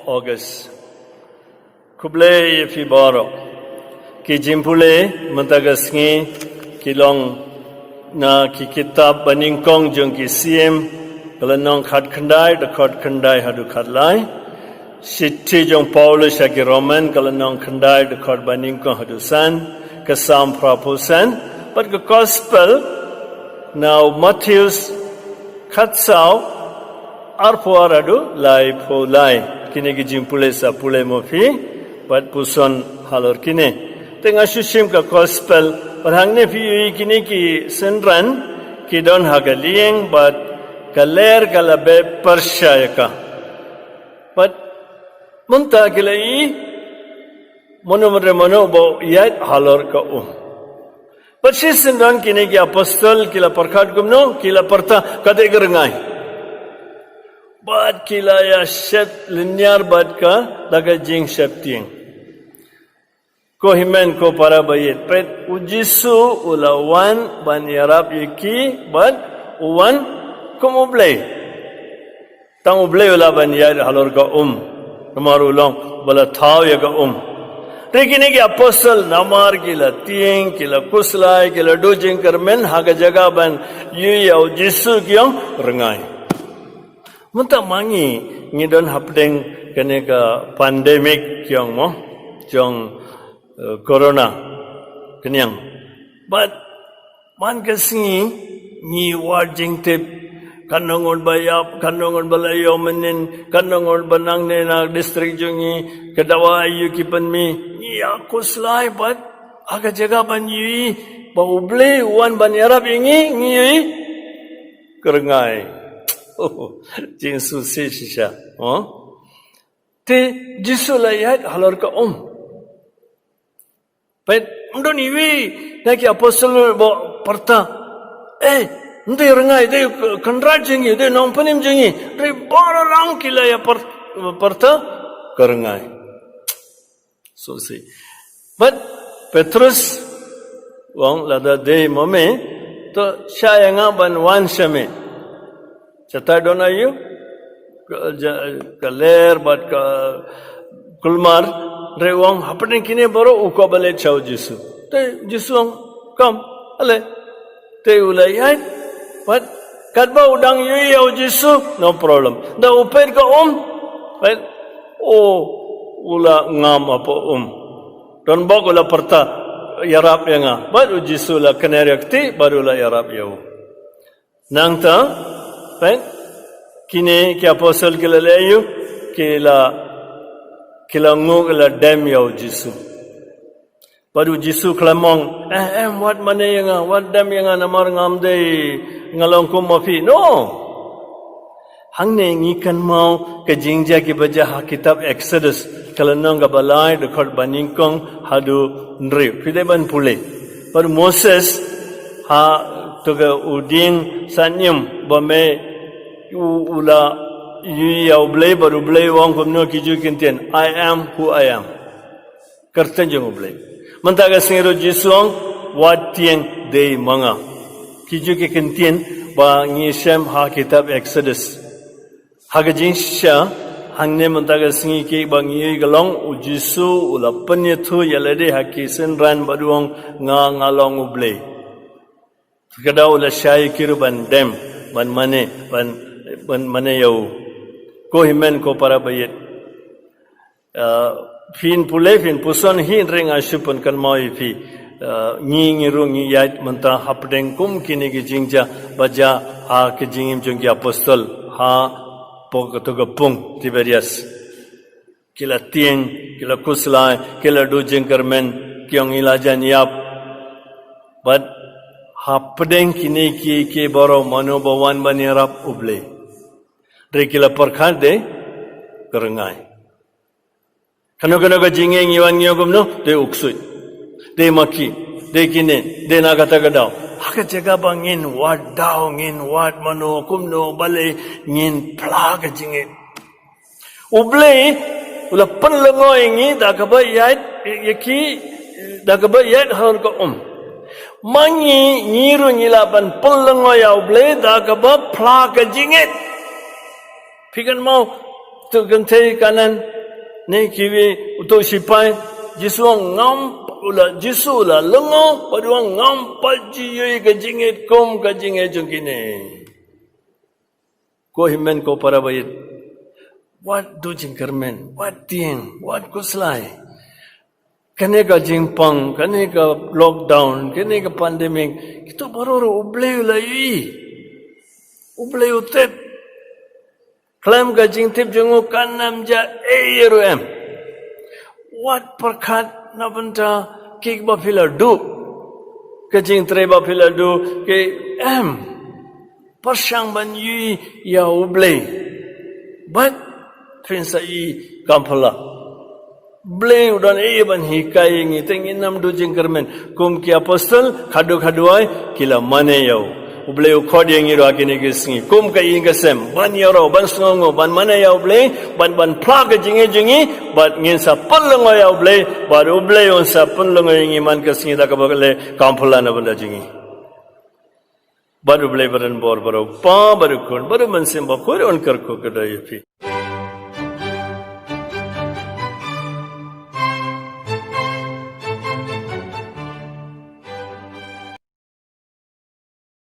August. Kuble fi baro. Ki jimpule mentagasngi kilong na ki kitab baningkong jong ki CM kalanong khat khandai de khat khandai hadu khat lai. Sitti jong Paulus agi Roman kalanong khandai de khat baningkong hadu san kasam prapusan. But the gospel now Matthew's khatsao arpuaradu lai po lai kini gijimpule sa pule mofi but puson halor kini tengah susim ka gospel parhangne fi kini ki senran ki don hagalieng but kaler kalabe persyaka but munta kilai mono bo yat halor ka Persisendon kini ki apostol kila perkat gumno kila perta kade gerengai. Bad kila ya set linear bad ka daga jing septing. Ko himen ko para bayit pet ujisu ulawan ban yarap yiki bad uwan kumublay. Tang ublay ula ban yar halor ka namarulong bala thaw ya ka Rekini ki apostol namar kila tieng kila kuslai kila dojeng kermen haga jaga ban yu yau jisu kyong rengai. Munta mangi ngidon hapdeng kene ka pandemic kyong mo kyong corona kenyang. But man kasi ni warjing tip kanongon bayap kanongon balayo menin kanongon banang ne na district jungi kedawa ayu kipan mi ya kuslai bat aga jaga ban yi ba uble wan ban yarab ingi ngi kerengai jing su se shisha te jisulayat halor ka pet ndoni wi naki apostol bo parta Nde rengai de kandrat jengi de nompanim jengi de barang kila ya perta kerengai. So see. But Petrus wong lada de mome to sayanga ban wan shame. Chata dona yu kaler bat ka kulmar re wong happening kine baro ukobale chau jisu. Te jisu kam ale te ulayai but kadba udang yu yau jisu no problem. Da uper ka right? Ula ngam apa Don bog ula perta yarap yanga. Baru jisu la kenerekti baru la yarap yau. Nang ta right? Kini ki apostol kila leyu kila ngu kila dem yau jisu. Baru jisu kelamong what mana yanga what dem yanga namar ngam dei ngalong ko mafi no hangne ngikan mau ke jingja ki baja kitab Exodus kalanong ga balai de khot baningkong hadu nri fideban pule par Moses ha to ga uding sanyum bame ula ya ublay baru blay wong komno ki ju kinten I am who I am kartan jeng ublay mantaga singero jisong watieng dei manga kiju ke kentien ba ngisem ha kitab Exodus hagajing sha hangne mantaga singi ke ba ngi galong ujisu ulapan yathu yalade hakisen ran baduong ngalong uble kada ula shai kiru ban dem ban mane yau ko himen ko para bayit fin puson hin ring asupun kan mau fi ngi yat menta hapdeng kum kini ki jingja baja ha ki jingim jongki apostol ha pokotoga pung Tiberias kila tieng kila kuslai kila do jengkermen kyong ilajan yap but hapdeng kini ki boro manobawan banirap uble re kila perkhan de kerengai kano ka jingeng iwan ngiyogum no de uksui de maki de kine de nagata gadao haka jaga bangin wat dao ngin wat mano kumno bale ngin pla ka jingeng uble ula panlango ingi dakaba yat har ka mangi ngiru ngilaban panlango ya uble dakaba pla ka jingeng pikan mau tu gantei kanan Ni kiwi untuk sipai Jisu ngam ula Jisu la lengo padua ngam paji yoi ka jingit kom ka jingit jungkine. Ko himen ko para bayit. What do jingkermen? What tieng? What kuslai? Kane ka jingpang, kane ka lockdown, kane ka pandemic. Kita baru ublay la yui. Ublay utep. Klaim ka jingtip jungu kanam ja em. What perkat na benda kik ba pila du. Ka jingtre ba pila du ke em. Persyang ban yui ya ublay. But Prinsa i kampala. Blay udan ban hikai ngi tengin nam du jingkermen. Kum ki apostol khadu-khaduai kila mane yau. Ublay khodi ngi ro akini gisngi. Kum ka inga sem ban yaro ban sngongo ban mane yau blay ban pla ka jingi bat ngin sa panlongo yau blay bat ublay on sa panlongo ngi man ka singi da ka bagale kampala na banda jingi. Baru ublay baran bor baru pa baru kun baru mansim ba khore on kar ko kada yapi.